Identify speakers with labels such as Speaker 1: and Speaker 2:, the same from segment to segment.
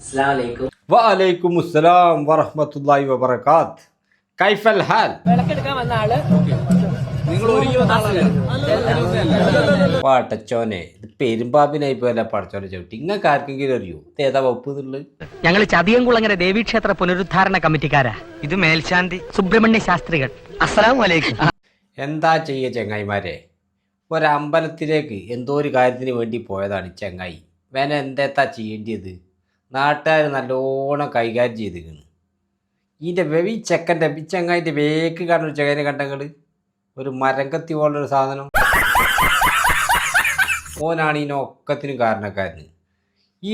Speaker 1: अस्सलामुअलैकुम।
Speaker 2: വഅലൈക്കും അസ്സലാം വറഹ്മത്തുള്ളാഹി വബറകാത്ത്. കൈഫൽ ഹാൽ?
Speaker 3: വിളക്കെടുക്കാൻ വന്ന ആള്
Speaker 2: പാട്ടച്ചോനെ, ഇത് പെരുമ്പാമ്പിനായി പോലെ പടച്ചോനെ ചവിട്ടി. ഇങ്ങൾക്ക് ആർക്കെങ്കിലും അറിയോ ഇത് ഏതാ വകുപ്പ് എന്നുള്ളത്?
Speaker 4: ഞങ്ങൾ ചതിയംകുളങ്ങര ദേവീക്ഷേത്ര പുനരുദ്ധാരണ കമ്മിറ്റിക്കാരാ. ഇത് മേൽശാന്തി സുബ്രഹ്മണ്യ ശാസ്ത്രികൾ. അസ്സലാമലൈക്കും.
Speaker 2: എന്താ ചെയ്യ ചങ്ങായിമാരെ, ഒരമ്പലത്തിലേക്ക് എന്തോ ഒരു കാര്യത്തിന് വേണ്ടി പോയതാണ് ഈ ചങ്ങായി. വേന എന്തേത്താ ചെയ്യേണ്ടത്? നാട്ടുകാർ നല്ലോണം കൈകാര്യം ചെയ്തിരിക്കുന്നു. ഈ ചെക്കൻ്റെ ഈ ചങ്ങായിൻ്റെ വേക്ക് കാണുന്ന ഒരു ചങ്ങായിനെ കണ്ടങ്ങൾ, ഒരു മരങ്കത്തി പോലുള്ളൊരു സാധനം. ഓനാണ് ഇതിനൊക്കത്തിനും കാരണക്കാരന്. ഈ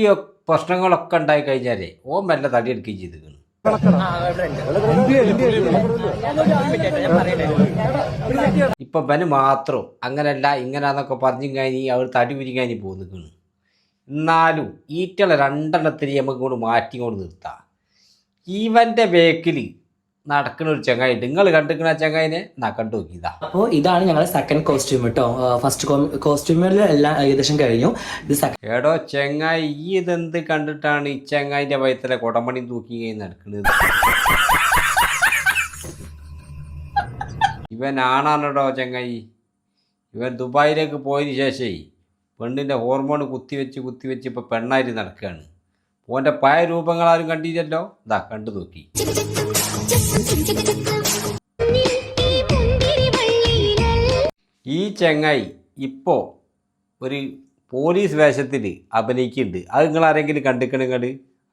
Speaker 2: പ്രശ്നങ്ങളൊക്കെ ഉണ്ടായി കഴിഞ്ഞാലേ ഓൻ മെല്ലെ തടിയെടുക്കുകയും ചെയ്തിരിക്കുന്നു. ഇപ്പൊ ബന് മാത്രം അങ്ങനല്ല ഇങ്ങനാന്നൊക്കെ പറഞ്ഞു കഴിഞ്ഞ് അവർ തടി ഉരിക്കാനി പോന്നിരിക്കുന്നു. എന്നാലും ഈറ്റളെ രണ്ടെണ്ണത്തിന് നമുക്ക് കൊണ്ട് മാറ്റിക്കൊണ്ട് നിർത്താം. ഇവന്റെ ബേക്കിൽ നടക്കുന്ന ഒരു ചങ്ങായി, നിങ്ങൾ കണ്ടിരിക്കുന്ന ആ ചങ്ങായിനെ ഞാൻ കണ്ടു നോക്കിയതാ.
Speaker 1: അപ്പോൾ ഇതാണ് ഞങ്ങളുടെ സെക്കൻഡ് കോസ്റ്റ്യൂം കേട്ടോ. ഫസ്റ്റ് കോസ്റ്റ്യൂമിൽ എല്ലാം ഏകദേശം കഴിഞ്ഞു. ഇത്
Speaker 2: എടോ ചെങ്ങായി, ഈ ഇതെന്ത് കണ്ടിട്ടാണ് ഈ ചങ്ങായിന്റെ വയത്തിലെ കൊടമണി തൂക്കി നടക്കുന്നത്? ഇവൻ ആണാണോ ചങ്ങായി? ഇവൻ ദുബായിലേക്ക് പോയതിന് ശേഷമേ പെണ്ണിൻ്റെ ഹോർമോൺ കുത്തിവെച്ച് ഇപ്പം പെണ്ണായിട്ട് നടക്കുകയാണ്. ഓൻ്റെ പഴയ രൂപങ്ങളാരും കണ്ടില്ലല്ലോ, ഇതാ കണ്ടു നോക്കി. ഈ ചങ്ങായി ഇപ്പോൾ ഒരു പോലീസ് വേഷത്തിൽ അഭിനയിക്കുന്നുണ്ട്. അത് നിങ്ങൾ ആരെങ്കിലും കണ്ടിക്കണെങ്കിൽ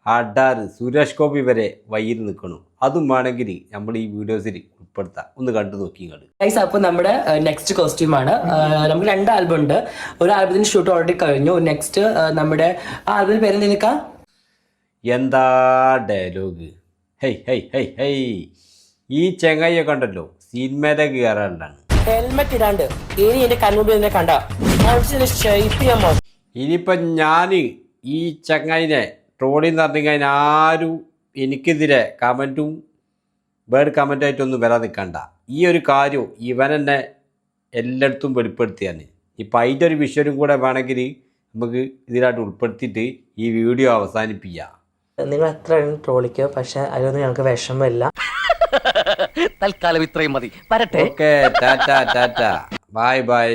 Speaker 2: അഡാറ് സുരേഷ് ഗോപി വരെ വയ്യിൽ നിൽക്കണം. അതും വേണമെങ്കിൽ നമ്മൾ ഈ വീഡിയോസിൽ ഉൾപ്പെടുത്താം. ഒന്ന് കണ്ടു നോക്കി നിങ്ങൾ.
Speaker 1: അപ്പോൾ നമ്മുടെ നെക്സ്റ്റ് കോസ്റ്റ്യൂം ആണ്. നമുക്ക് 2 ആൽബം ഉണ്ട്. ഒരു ആൽബത്തിന് ഷൂട്ട് ഓൾറെഡി കഴിഞ്ഞു. നെക്സ്റ്റ് നമ്മുടെ ആൽബത്തിന് പേര് നിൽക്കാം.
Speaker 2: എന്താ ഡയലോഗ്! ഹെയ് ഹെയ് ഹെയ് ഹെയ്, ഈ ചെങ്ങായിയെ കണ്ടല്ലോ സിനിമയിലേക്ക് കയറാണ്ടാണ്.
Speaker 3: ഹെൽമെറ്റ് ഇടാണ്ട് ഇനി എന്റെ കണ്ണുമ്പിൽ കണ്ട
Speaker 2: ഇനിയിപ്പം ഞാൻ ഈ ചങ്ങായിനെ ട്രോളിന്ന് പറഞ്ഞു കഴിഞ്ഞാൽ ആരും എനിക്കെതിരെ കമൻറ്റും ബേഡ് കമൻറ്റായിട്ടൊന്നും വരാൻ നിൽക്കണ്ട. ഈ ഒരു കാര്യം ഇവനെന്നെ എല്ലായിടത്തും വെളിപ്പെടുത്തിയാണ്. ഇപ്പം അതിൻ്റെ ഒരു വിഷയം കൂടെ വേണമെങ്കിൽ നമുക്ക് ഇതിലായിട്ട് ഉൾപ്പെടുത്തിയിട്ട് ഈ വീഡിയോ അവസാനിപ്പിക്കാം.
Speaker 1: നിങ്ങൾ എത്ര ട്രോളിക്കോ, പക്ഷെ അതിലൊന്നും ഞങ്ങൾക്ക് വിഷമമില്ല.
Speaker 4: തൽക്കാലം ഇത്രയും മതി. വരട്ടെ.
Speaker 2: Okay, Tata Tata, bye bye.